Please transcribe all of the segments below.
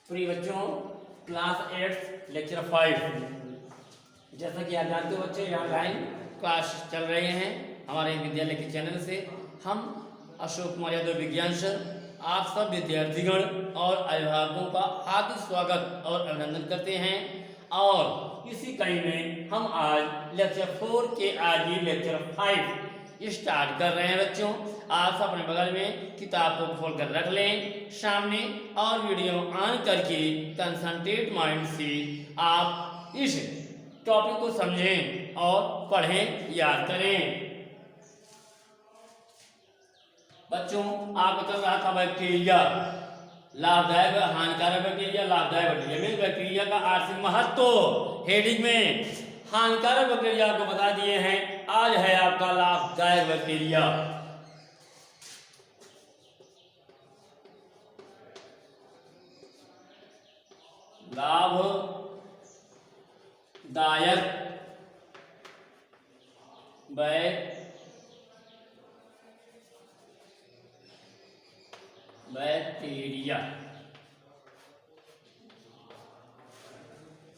प्रिय बच्चों, class 8 lecture 5। जैसा कि आप जानते हो बच्चे, यहाँ लाइव क्लास चल रहे हैं हमारे विद्यालय के चैनल से। हम अशोक कुमार यादव विज्ञान सर आप सब विद्यार्थीगण और अभिभावकों का हार्दिक स्वागत और अभिनंदन करते हैं। और इसी कड़ी में हम आज लेक्चर 4 के आगे लेक्चर 5 स्टार्ट कर रहे हैं। बच्चों, आप अपने बगल में किताब को खोल कर रख लें सामने और वीडियो ऑन करके कंसंट्रेट माइंड से आप इस टॉपिक को समझें और पढ़ें, याद करें। बच्चों, आपको चल रहा था बैक्टीरिया, लाभदायक व हानिकारक बैक्टीरिया। लाभदायक बैक्टीरिया में बैक्टीरिया का आर्थिक महत्व हेडिंग में हानिकारक बैक्टीरिया को बता दिए हैं। आज है आपका लाभदायक बैक्टीरिया। लाभदायक बैक्टीरिया।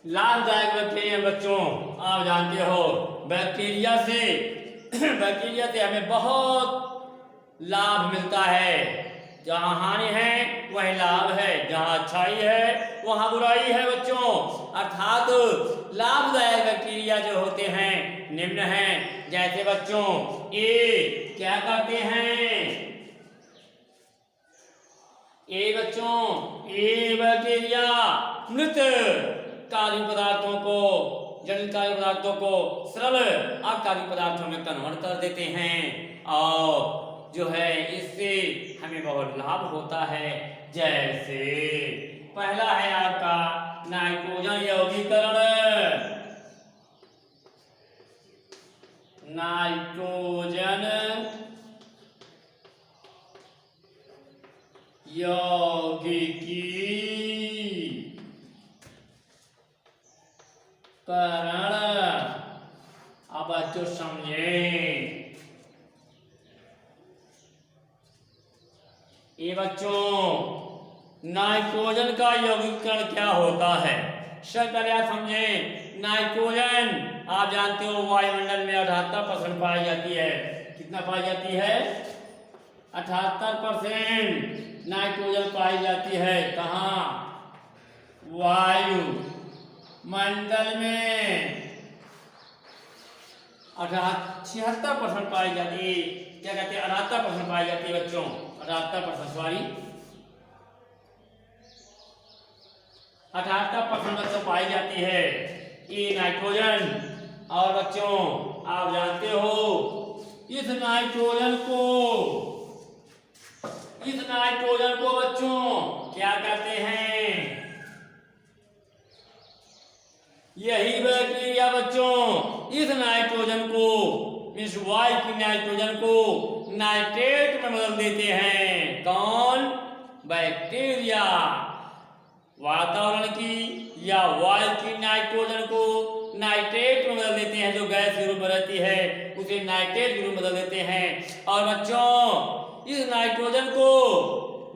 लाभदायक बैक्टीरिया बच्चों, आप जानते हो बैक्टीरिया से हमें बहुत लाभ मिलता है। जहाँ हानि है वहीं लाभ है, जहाँ अच्छाई है वहाँ बुराई है बच्चों। अर्थात लाभदायक बैक्टीरिया जो होते हैं निम्न हैं। जैसे बच्चों, ए क्या करते हैं? ए बैक्टीरिया मृत कार्य पदार्थों को, जटिल कार्य पदार्थों को सरल अकार्य पदार्थों में कन्वर्ट कर देते हैं और जो है इससे हमें बहुत लाभ होता है। जैसे पहला है आपका नाइट्रोजन यौगीकरण। नाइट्रोजन यौगिकीकरण। अब बच्चों समझें। ये बच्चों, नाइट्रोजन का यौगिकीकरण क्या होता है? सब पहले आप समझें। नाइट्रोजन आप जानते हो वायुमंडल में 78% पाई जाती है। कितना पाई जाती है? 78% नाइट्रोजन पाई जाती है। कहाँ? वायु मंडल में 76% पाई जाती है। क्या कहते हैं? 78% पाई जाती है बच्चों। 78%, सॉरी 78% बच्चों पाई जाती है ये नाइट्रोजन। और बच्चों आप जानते हो इस नाइट्रोजन को बच्चों क्या कहते हैं? यही बैक्टीरिया बच्चों इस नाइट्रोजन को, इस वायु की नाइट्रोजन को नाइट्रेट में बदल देते हैं। कौन? बैक्टीरिया। वातावरण की या वायु की नाइट्रोजन को नाइट्रेट में बदल देते हैं। जो गैस के रूप में रहती है उसे नाइट्रेट के रूप में बदल देते हैं। और बच्चों इस नाइट्रोजन को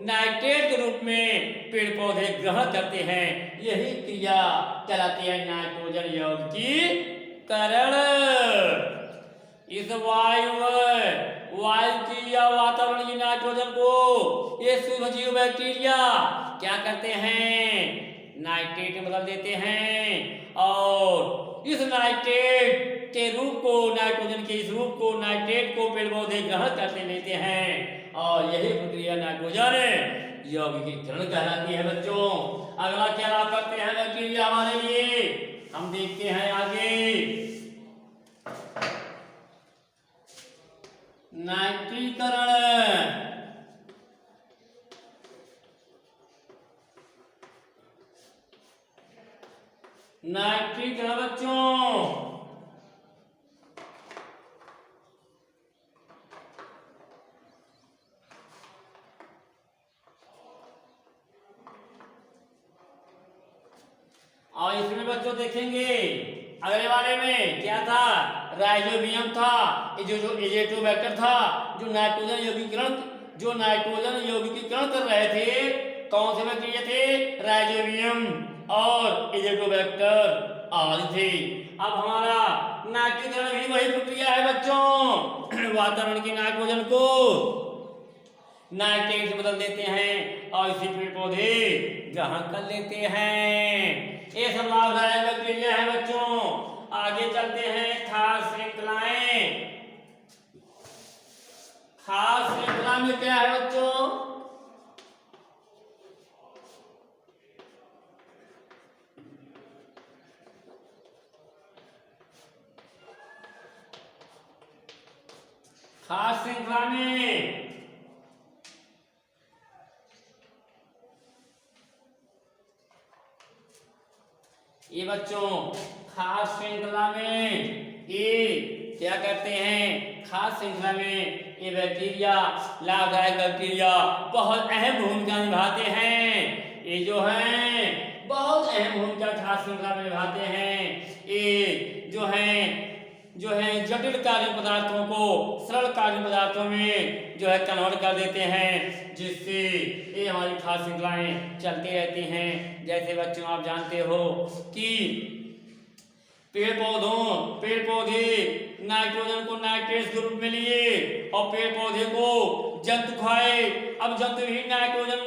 नाइट्रेट के रूप में पेड़ पौधे ग्रहण करते हैं। यही क्रिया कहलाती है नाइट्रोजन यौगिकीकरण। इस वायु की या वातावरण की नाइट्रोजन को ये सूक्ष्मजीव बैक्टीरिया क्या करते हैं? नाइट्रेट में बदल देते हैं। और इस नाइट्रेट के रूप को, नाइट्रोजन के इस रूप को, नाइट्रेट को पेड़ पौधे ग्रहण करते लेते हैं। और यही प्रक्रिया नाइट्रोजन यौगिकीकरण कहलाती है बच्चों। अगला क्या लाभ करते हैं बैक्टीरिया हमारे लिए, हम देखते हैं आगे। नाइट्रीकरण। नाइट्रीकरण बच्चों और इसमें बच्चों देखेंगे अगले वाले में क्या था? राइजोबियम था। ये जो एजेटोबैक्टर था जो नाइट्रोजन यौगिकीकरण कर रहे थे कौन से बैक्टीरिया थे? राइजोबियम और एजेटोबैक्टर आदि थे। अब हमारा नाइट्रोजन भी वही प्रक्रिया है बच्चों, वातावरण के नाइट्रोजन को नाइट्रेट से बदल देते हैं और इसी पेड़ पौधे ग्रहण कर लेते हैं। ये सब लाभदायक बैक्टीरिया है बच्चों। आगे चलते हैं खास श्रृंखलाएं। खास श्रृंखला में क्या है बच्चों? खास श्रृंखला में ये बच्चों खास श्रृंखला में ये क्या करते हैं? खास श्रृंखला में ये बैक्टीरिया, लाभदायक बैक्टीरिया बहुत अहम भूमिका निभाते हैं। ये जो हैं बहुत अहम भूमिका खास श्रृंखला में निभाते हैं। ये जो है जटिल कार्य पदार्थों को सरल कार्य पदार्थों में जो है कन्वर्ट कर देते हैं, जिससे ये हमारी खास श्रृंखलाएं चलती रहती हैं। जैसे बच्चों आप जानते हो कि पेड़ पौधे नाइट्रोजन को नाइट्रेट्स के रूप में लिए और पेड़ पौधे को जंतु खाए। अब जंतु भी नाइट्रोजन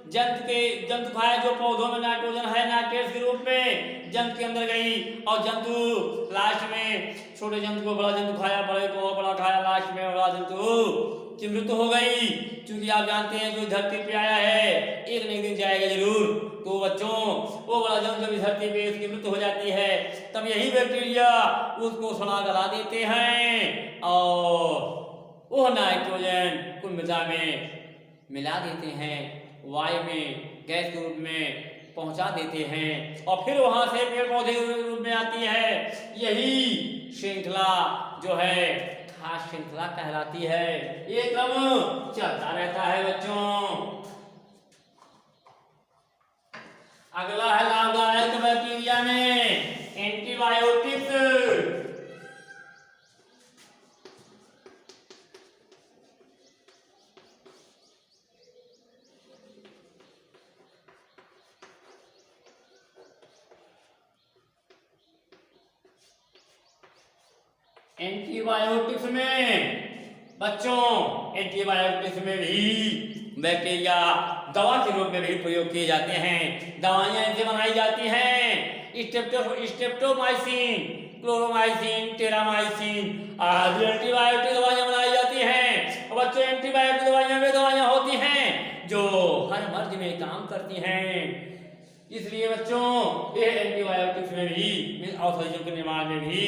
जंतु खाए, जो पौधों में नाइट्रोजन है नाइट्रेट्स के रूप में जंतु के अंदर गई और जंतु लास्ट में छोटे जंतु को बड़ा जंतु खाया, बड़े को बड़ा खाया, लास्ट में बड़ा जंतु की मृत्यु हो गई। क्योंकि आप जानते हैं जो धरती पे आया है एक न एक दिन जाएगा जरूर। तो बच्चों वो बड़ा जंतु जब धरती पे उसकी मृत्यु हो जाती है तब यही बैक्टीरिया उसको सड़ा गला देते हैं और वो नाइट्रोजन को मृदा में मिला देते हैं, वायु में गैस के रूप में पहुंचा देते हैं और फिर वहां से पेड़ पौधे के रूप में आती है। यही श्रृंखला जो है खास श्रृंखला कहलाती है। ये क्रम चलता रहता है बच्चों। अगला है लाभदायक बैक्टीरिया में एंटीबायोटिक्स। एंटीबायोटिक्स में बच्चों एंटीबायोटिक्स में भी बैक्टीरिया दवा के रूप में भी प्रयोग किए जाते हैं। दवाइयां ऐसे बनाई जाती हैं, स्ट्रेप्टोमाइसिन, क्लोरोमाइसिन, टेरामाइसिन आदि एंटीबायोटिक दवाइयां बनाई जाती हैं। और बच्चों एंटीबायोटिक दवाइयां वे दवाइयां होती हैं जो हर मर्ज में काम करती हैं। इसलिए बच्चों ये एंटीबायोटिक्स में भी औषधियों के निर्माण में भी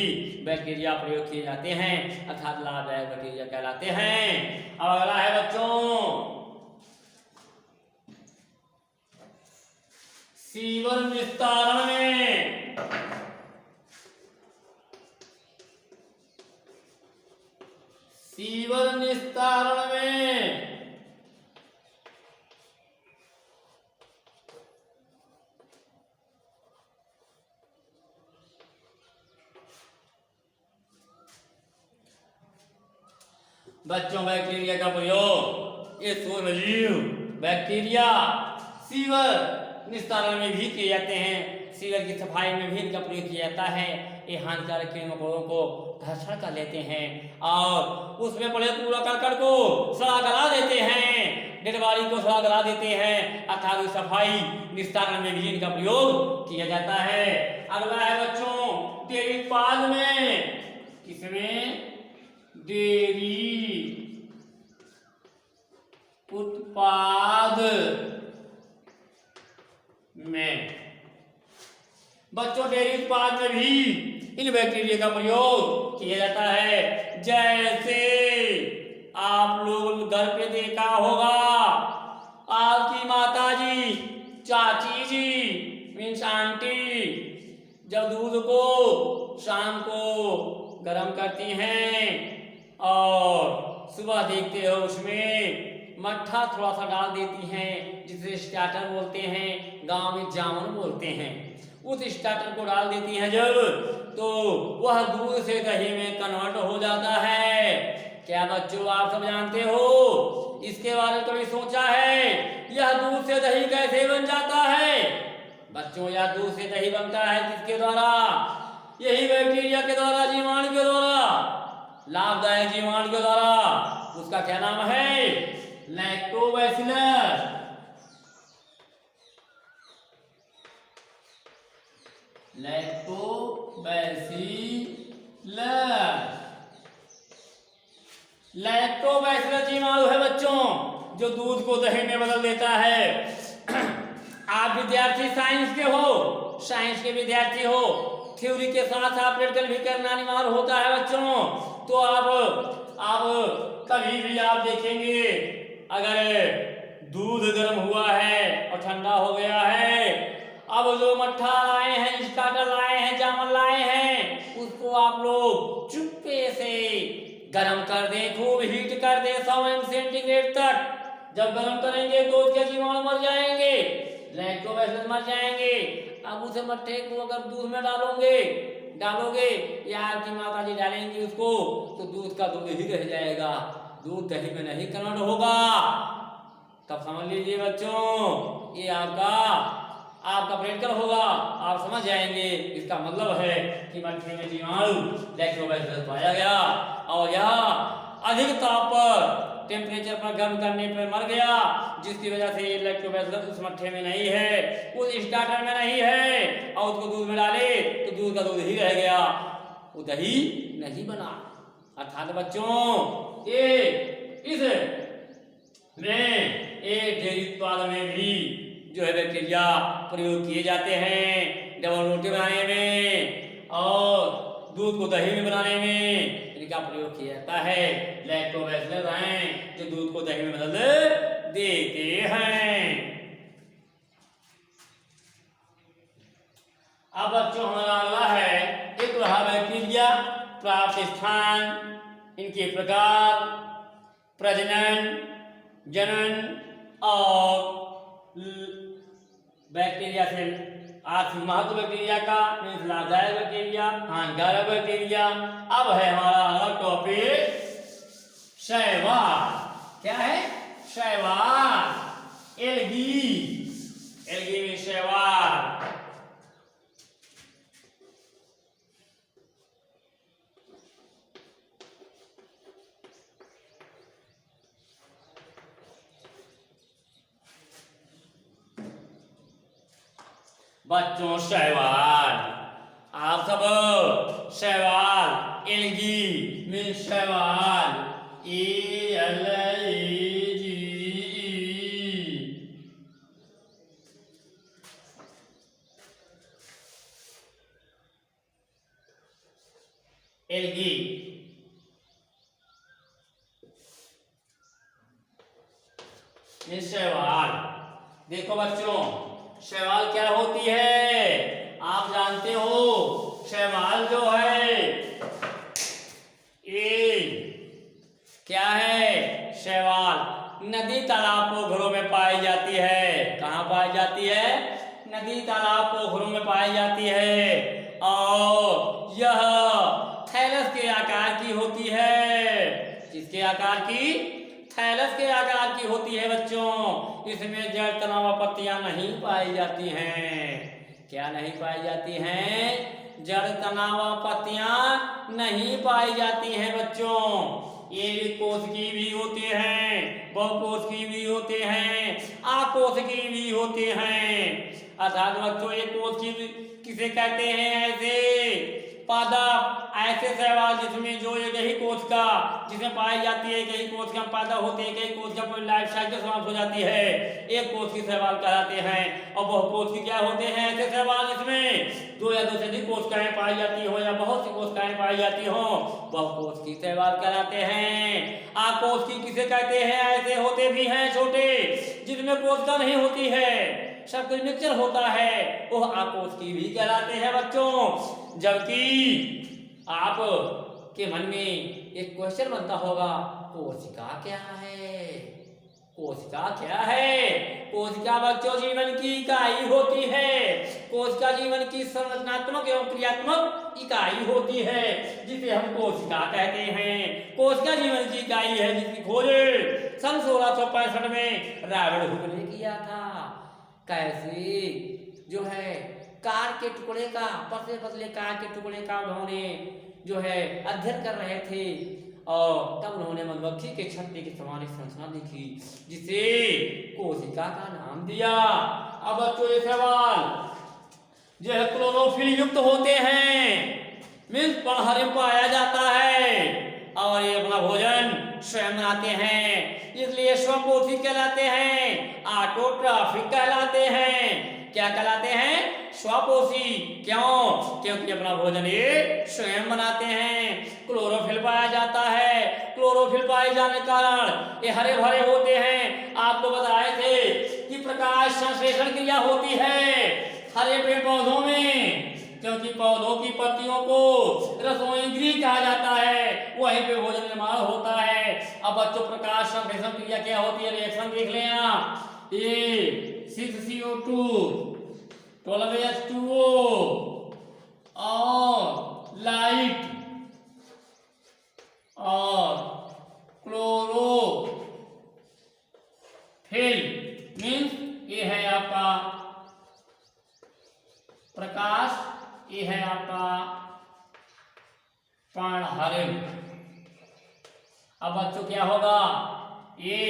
बैक्टीरिया प्रयोग किए जाते हैं, अर्थात लाभदायक बैक्टीरिया कहलाते हैं। अब अगला है बच्चों सीवर निस्तारण में बच्चों बैक्टीरिया का प्रयोग ये सूक्ष्मजीव बैक्टीरिया सीवर निस्तारण में भी किए जाते हैं। सीवर की सफाई में भी इनका प्रयोग किया जाता है। ये हानिकारक कीड़े मकोड़ों को घर्षण कर लेते हैं और उसमें पड़े कूड़ा करकट को सड़ा गला देते हैं, डेड बॉडी को सड़ा गला देते हैं, अर्थात सफाई निस्तारण में भी इनका प्रयोग किया जाता है। अगला है बच्चों डेयरी उत्पाद में, किसमें? डेयरी उत्पाद में। बच्चों डेयरी उत्पाद में भी इन बैक्टीरिया का प्रयोग किया जाता है। जैसे आप लोग घर पे देखा होगा, आपकी माता जी, चाची जी मीन्स आंटी जब दूध को शाम को गर्म करती हैं और सुबह देखते हो उसमें मट्ठा थोड़ा सा डाल देती हैं, जिसे स्टार्टर बोलते हैं, गांव में जामुन बोलते हैं। उस स्टार्टर को डाल देती हैं जब, तो वह दूध से दही में कन्वर्ट हो जाता है। क्या बच्चों आप सब जानते हो इसके बारे में कभी सोचा है? यह दूध से दही कैसे बन जाता है? बच्चों, यह दूध से दही बनता है किसके द्वारा? यही बैक्टीरिया के द्वारा, जीवाणु के द्वारा, लाभदायक जीवाणु के द्वारा। उसका क्या नाम है? लैक्टोबैसिलस। लैक्टोबैसिलस जीवाणु है बच्चों, जो दूध को दही में बदल देता है। आप विद्यार्थी साइंस के हो, साइंस के विद्यार्थी हो, थ्योरी के साथ आप प्रैक्टिकल भी करना अनिवार्य होता है बच्चों। तो आप कभी भी आप देखेंगे, अगर दूध गर्म हुआ है और ठंडा हो गया है, अब जो मट्ठा लाए हैं, स्टार्टर लाए हैं, जामन लाए हैं, उसको आप लोग चुप्पे से गर्म कर दें, खूब हीट कर दें 100 सेंटीग्रेड तक। जब गर्म करेंगे तो उसके जीवाणु मर जाएंगे, लैक्टोबैसिलस मर जाएंगे। अब उस मट्ठे को अगर दूध में डालोगे या आपकी माता जी डालेंगी उसको, तो दूध का दूध ही रह जाएगा, दूध दही में नहीं कन्वर्ट होगा। तब समझ लीजिए बच्चों, ये आपका प्रैक्टिकल होगा, आप समझ जाएंगे। इसका मतलब है कि मट्ठे में जीवाणु लैक्टोबैसिलस पाया गया और यह अधिक ताप पर, टेम्परेचर पर गर्म करने पर मर गया, जिसकी वजह से ये लैक्टोबैसिलस उस मट्ठे में नहीं है, उस स्टार्टर में नहीं है, और उसको दूध में डाले तो दूध का दूध ही रह गया, वो दही नहीं बना। अर्थात बच्चों, इस डेयरी उत्पाद में भी जो है बैक्टीरिया प्रयोग किए जाते हैं, डबल रोटी बनाने में और दूध को दही में बनाने में इनका प्रयोग किया जाता है। लैक्टोबैसिलस हैं जो दूध को दही में बदल देते हैं। अब बच्चों, हमारा अगला है, एक रहा बैक्टीरिया, प्राप्त स्थान, इनके प्रकार, प्रजनन, जनन और बैक्टीरिया से आर्थिक महत्व बैक्टीरिया का, लाभदायक बैक्टीरिया, हानिकारक बैक्टीरिया। अब है हमारा अगला टॉपिक शैवाल। क्या है? शैवाल, एल्गी में शैवाल। बच्चों, शैवाल, आप सब शैवाल, एल्गी मीन शैवाल, ELEGE, एल्गी मीन शैवाल। देखो बच्चों, शैवाल क्या होती है? आप जानते हो, शैवाल जो है ये क्या है? शैवाल नदी तालाब पोखरों में पाई जाती है। कहाँ पाई जाती है? नदी तालाब पोखरों में पाई जाती है और यह थैलस के आकार की होती है। किसके आकार की? थैलस के आकार की होती है बच्चों। इसमें जड़, तना व पत्तियां नहीं पाई जाती हैं। क्या नहीं पाई जाती हैं? जड़, तना व पत्तियां नहीं पाई जाती हैं बच्चों। ये कोशिकी भी होते हैं, बहुकोशिकी भी होते हैं, आकोशिकी भी होते हैं। अर्थात बच्चों, ये कोशिकी किसे कहते हैं? ऐसे पादप, ऐसे शैवाल जिसमें जो एक ही कोशिका जिसमें पाई जाती है, एक ही कोशिका पैदा होते हैं, एक ही कोशिका पर लाइफ साइकिल समाप्त हो जाती है, एक कोशिकी शैवाल कहलाते हैं। और बहुकोशिकी क्या होते हैं? ऐसे शैवाल जिसमें दो या दो से अधिक कोशिकाएं पाई जाती हो या बहुत सी कोशिकाएं पाई जाती हो, बहुकोशिकी शैवाल कहलाते हैं। आकोशिकी किसे कहते हैं? ऐसे होते भी हैं छोटे जिसमें कोशिका नहीं होती है, सब कुछ मिक्सचर होता है, वो आकोशिकी भी कहलाते हैं बच्चों। जबकि आप के मन में एक क्वेश्चन बनता होगा, कोशिका क्या है? कोशिका क्या है? कोशिका बच्चों जीवन की इकाई होती है। कोशिका जीवन की संरचनात्मक एवं क्रियात्मक इकाई होती है, जिसे हम कोशिका कहते हैं। कोशिका जीवन की इकाई है जिसकी खोज सन 1665 में रॉबर्ट हुक ने किया था। कैसे जो है कार के टुकड़े का, पतले पतले कार के टुकड़े का उन्होंने जो है अध्ययन कर रहे थे और तब उन्होंने मधुमक्खी के छत्ते की समान एक संरचना देखी जिसे कोशिका का नाम दिया। अब बच्चों ये सवाल जो है क्लोरोफिल युक्त होते हैं, मीन्स पनहरे में पाया जाता है और ये अपना भोजन स्वयं बनाते हैं, इसलिए स्वपोषी कहलाते हैं, ऑटोट्रॉफिक कहलाते हैं। क्या कहलाते हैं? स्वपोषी। क्यों? क्योंकि अपना भोजन ये स्वयं बनाते हैं। क्लोरोफिल पाया जाता है, क्लोरोफिल पाए जाने के कारण ये हरे भरे होते हैं। आपको बताए थे कि प्रकाश संश्लेषण क्रिया होती है हरे पेड़ पौधों में, क्योंकि पौधों की पत्तियों को रसोई गृह कहा जाता है, वहीं पे भोजन निर्माण होता है। अब बच्चों प्रकाश संश्लेषण क्रिया क्या होती है, रिएक्शन देख लें आप। ये 6CO2 12H2O और लाइट और क्लोरोफिल मीन्स ये है आपका प्रकाश, ये है आपका पनहरे। अब बच्चों क्या होगा, ये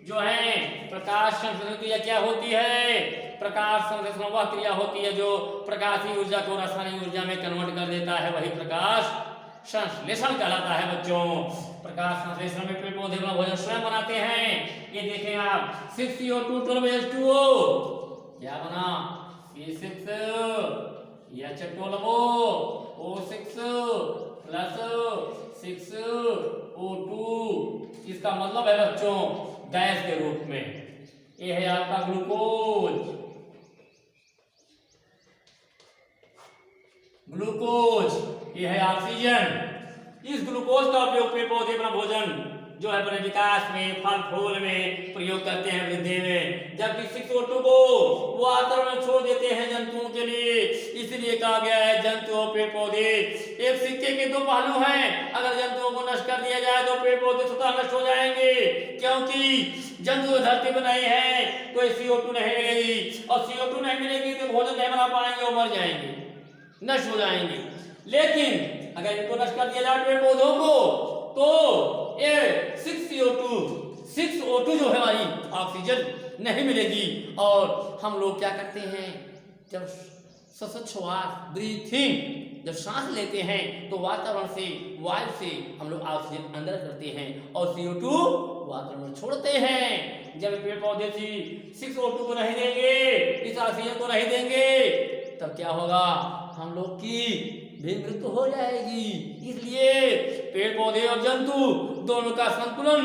जो है प्रकाश संश्लेषण क्रिया क्या होती है? प्रकाश संश्लेषण वह क्रिया होती है जो प्रकाशीय ऊर्जा को रासायनिक ऊर्जा में कन्वर्ट कर देता है, वही प्रकाश संश्लेषण कहलाता है। बच्चों प्रकाश संश्लेषण में पेड़ पौधे अपना भोजन स्वयं बनाते हैं। ये देखें आप 6CO2 12H2O क्या बना, C6 H12O O6 plus 6O2, इसका मतलब है बच्चों गैस के रूप में। ये है आपका ग्लूकोज, ग्लूकोज ये है ऑक्सीजन। इस ग्लूकोज का उपयोग पेड़ पौधे अपना भोजन जो है अपने विकास में, फल फूल में प्रयोग करते हैं, वृद्धि में। जबकि 6O2 को वातावरण में छोड़ देते हैं जंतुओं के लिए। इसलिए कहा गया है जंतु और पेड़ पौधे एक सिक्के के दो पहलू हैं। अगर जंतुओं को नष्ट कर दिया जाए तो पेड़ पौधे स्वतः नष्ट हो जाएंगे, क्योंकि जंतु धरती पर नहीं है तो CO2 नहीं मिलेगी, और CO2 नहीं मिलेगी तो भोजन नहीं बना पाएंगे और मर जाएंगे, नष्ट हो जाएंगे। लेकिन अगर इनको नष्ट कर दिया जाए पेड़ पौधों को तो ये 6O2 जो है हमारी ऑक्सीजन नहीं मिलेगी, और हम लोग क्या करते हैं, जब श्वास ब्रीथिंग जब सांस लेते हैं तो वातावरण से, वायु से हम लोग ऑक्सीजन अंदर करते हैं और CO2 वातावरण में छोड़ते हैं। जब पेड़ पौधे 6O2 को नहीं देंगे, इस ऑक्सीजन को नहीं देंगे, तब क्या होगा, हम लोग की भी मृत्यु हो जाएगी। इसलिए पेड़ पौधे और जंतु दोनों का संतुलन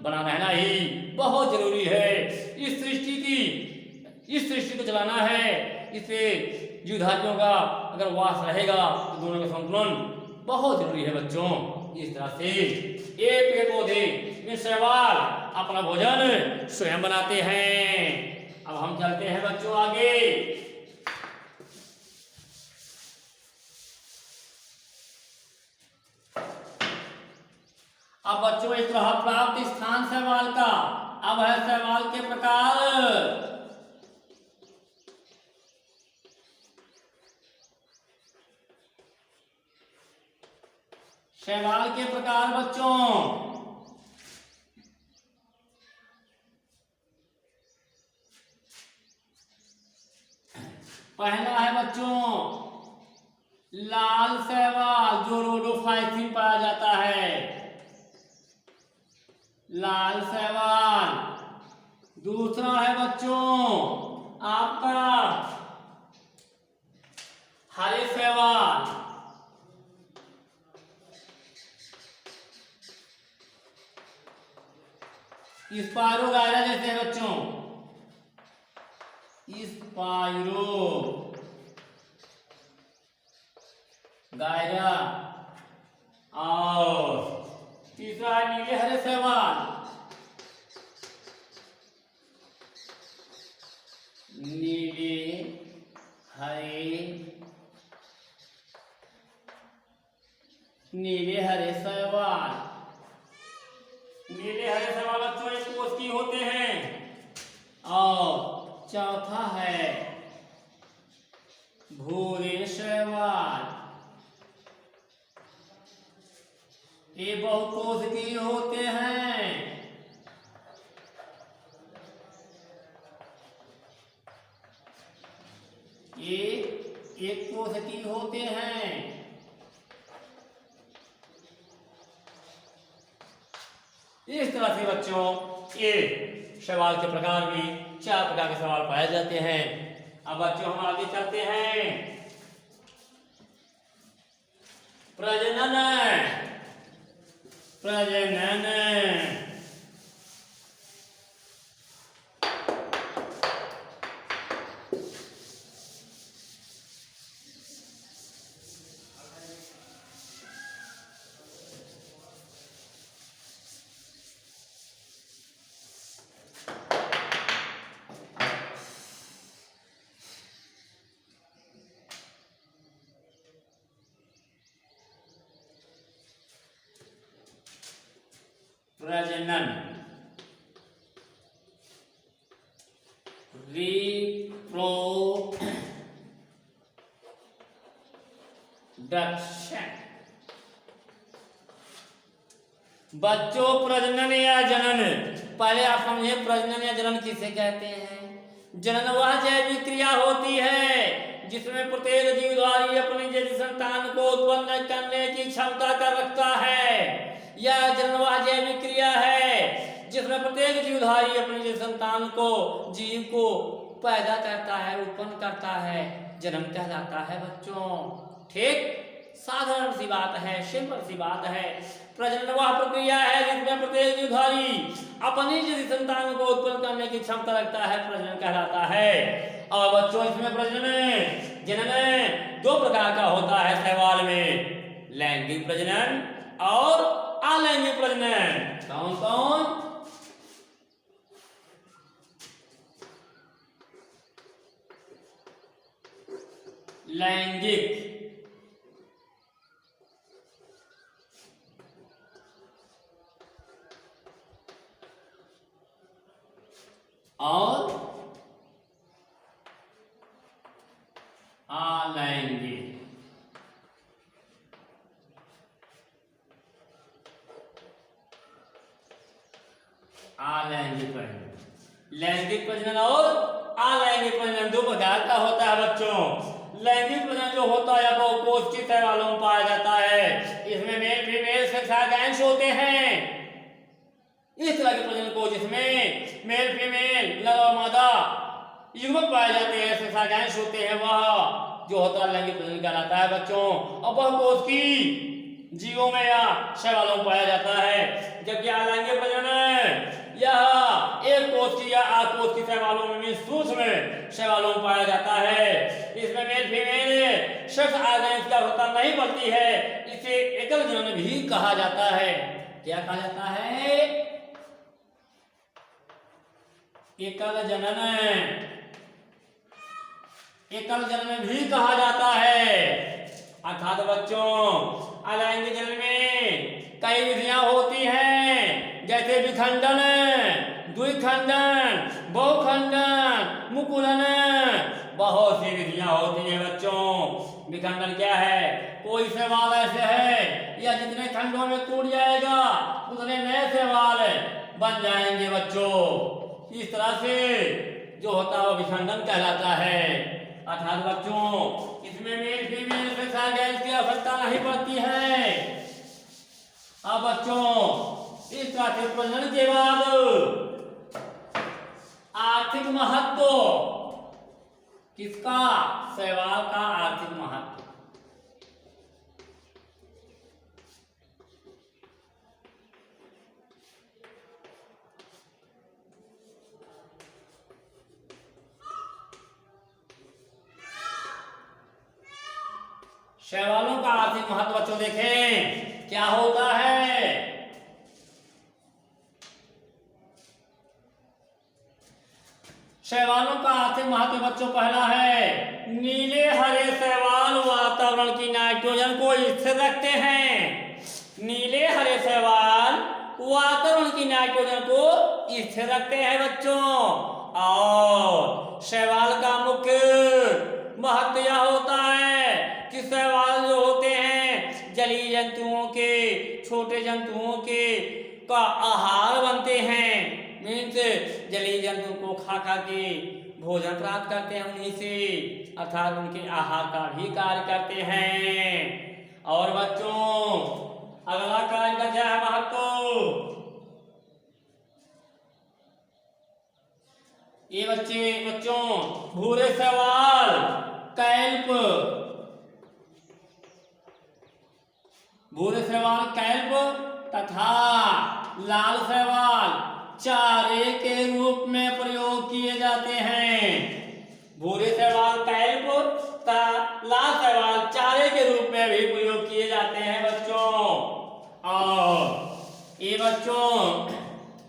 बना रहना ही बहुत जरूरी है। इस सृष्टि को चलाना है, इसे जीवधारियों का अगर वास रहेगा तो दोनों का संतुलन बहुत जरूरी है बच्चों। इस तरह से ये पेड़ पौधे शैवाल अपना भोजन स्वयं बनाते हैं। अब हम चलते हैं बच्चों आगे। अब बच्चों एक प्राप्त स्थान शैवाल का। अब है शैवाल के प्रकार। शैवाल के प्रकार बच्चों, पहला है बच्चों लाल शैवाल जो रोडोफाइसिन पाया जाता है, लाल शैवाल। दूसरा है बच्चों आपका हरे शैवाल। स्पायरोगायरा जैसे बच्चों, स्पायरो गायरा। और तीसरा है नीले हरे शैवाल, नीले हरे शैवाल। नीले हरे शैवाल बच्चों एक कोष की होते हैं। और चौथा है भूरे शैवाल, ये बहुकोषीय होते हैं। ये एक कोषीय होते हैं। इस तरह से बच्चों ये शैवाल के प्रकार भी 4 प्रकार के सवाल पाए जाते हैं। अब बच्चों हम आगे चलते हैं। प्रजनन, प्रजनन प्रजनन रिप्रोडक्शन। बच्चों प्रजनन या जनन, पहले आप समझे प्रजनन या जनन किसे कहते हैं। जनन वह जैविक क्रिया होती है जिसमें प्रत्येक जीवधारी अपनी जैसी संतान को उत्पन्न करने की क्षमता कर रखता है। यह जनन वह जैविक क्रिया है जिसमें प्रत्येक जीवधारी अपनी जैसी संतान को, जीव को पैदा करता है, उत्पन्न करता है, जन्म कहलाता है बच्चों। ठीक, साधारण सी बात है, सिंपल सी बात है। प्रजनन वह प्रक्रिया है जिसमें प्रत्येक जीवधारी अपनी जैसी संतान को उत्पन्न करने की क्षमता रखता है, प्रजनन कहलाता है। और बच्चों इसमें प्रजनन जनन 2 प्रकार का होता है शैवाल में, लैंगिक प्रजनन और अलैंगिक प्रजनन। कौन कौन? लैंगिक और अलैंगिक। अलैंगिक प्रजनन, लैंगिक प्रजनन और अलैंगिक प्रजनन 2 प्रकार का होता है बच्चों। लैंगिक प्रजनन जो होता है बहुकोषीय शैवालों में पाया जाता है। इसमें मेल फीमेल सेक्स ऑर्गन्स होते हैं। इस तरह के प्रजनन को जिसमें मेल फीमेल नर और मादा युग्मक पाए जाते हैं, सेक्स ऑर्गन्स होते हैं, वह जो होता है लैंगिक प्रजनन कहलाता है बच्चों। और बहुकोषीय जीवों में या शैवालों में पाया जाता है। जबकि अलैंगिक प्रजनन यह एक कोषीय या अकोषीय शैवालों में सूक्ष्म शैवालों में पाया जाता है। इसमें मेल फीमेल सेक्स ऑर्गन्स का होता नहीं पड़ती है। इसे एकल जनन भी कहा जाता है। क्या कहा जाता है? एकल जनन, एकल जनन भी कहा जाता है। अर्थात बच्चों अलैंगिक जनन में कई विधियां होती हैं, जैसे विखंडन, द्विखंडन, बहुखंडन, मुकुलन, बहुत सी विधियां होती हैं बच्चों। विखंडन क्या है? कोई शैवाल ऐसे है या जितने खंडों में टूट जाएगा उतने नए शैवाल बन जाएंगे बच्चों। इस तरह से जो होता है वो विखंडन कहलाता है। अर्थात बच्चों इसमें मेल फीमेल सेक्स ऑर्गन्स की आवश्यकता नहीं पड़ती है। अब बच्चों इस तरह से प्रजनन के बाद आर्थिक महत्व किसका? शैवाल का आर्थिक महत्व। शैवालों का आर्थिक महत्व बच्चों देखें क्या होता है। शैवालों का आर्थिक महत्व बच्चों पहला है, नीले हरे शैवाल वातावरण की नाइट्रोजन को स्थिर रखते हैं। नीले हरे शैवाल वातावरण की नाइट्रोजन को स्थिर रखते हैं बच्चों। और शैवाल का मुख्य महत्व यह होता है कि शैवाल जो होते हैं जलीय जंतुओं के, छोटे जंतुओं के का आहार बनते हैं। मीन्स जलीय जंतुओं को खा खा के भोजन प्राप्त करते हैं उन्हीं से, अर्थात उनके आहार का भी कार्य करते हैं। और बच्चों अगला कार्य का क्या है महत्व, ये बच्चों भूरे शैवाल, कैल्प, भूरे शैवाल कैल्प तथा लाल शैवाल चारे के रूप में प्रयोग किए जाते हैं। भूरे शैवाल कैल्प तथा लाल शैवाल चारे के रूप में भी प्रयोग किए जाते हैं बच्चों। और ये बच्चों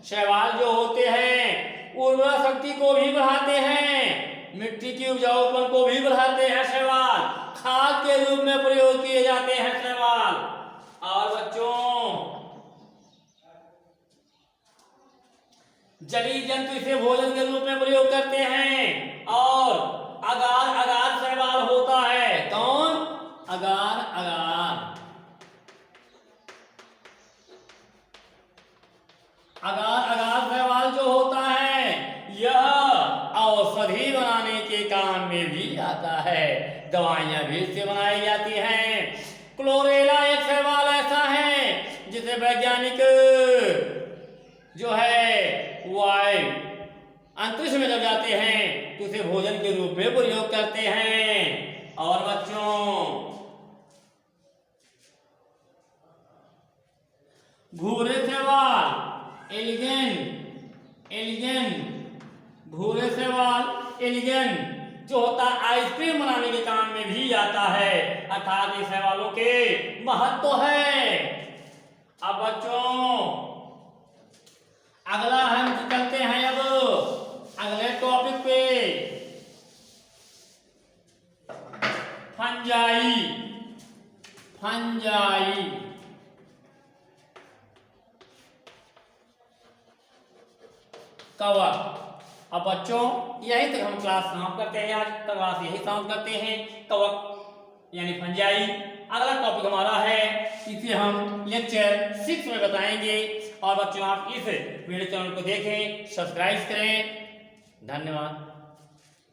शैवाल जो होते हैं उर्वरा शक्ति को भी बढ़ाते हैं, मिट्टी की उपजाऊपन को भी बढ़ाते हैं शैवाल, खाद के रूप में प्रयोग किए जाते हैं शैवाल। और बच्चों जलीय जंतु इसे भोजन के रूप में प्रयोग करते हैं। और अगार शैवाल होता है, कौन, अगार शैवाल जो होता है यह औषधि बनाने के काम में भी आता है, दवाइयां भी इससे बनाई जाती हैं। क्लोरेला एक शैवाल ऐसा है जिसे वैज्ञानिक जो है वायु अंतरिक्ष में जब जाते हैं तो उसे भोजन के रूप में प्रयोग करते हैं। और बच्चों भूरे शैवाल एलिगन भूरे शैवाल एलिगन जो होता है आइसक्रीम बनाने के काम में भी आता है, अर्थात इस शैवालों के महत्व है। अब बच्चों अगला हम चलते हैं अब अगले टॉपिक पे, फंजाई कवक। अब बच्चों यही तक हम क्लास समाप्त करते हैं, आज क्लास यही समाप्त करते हैं, कवक यानी फंजाई। अगला टॉपिक हमारा है, इसे हम लेक्चर 6 में बताएंगे। और बच्चों आप इस वीडियो चैनल को देखें, सब्सक्राइब करें। धन्यवाद।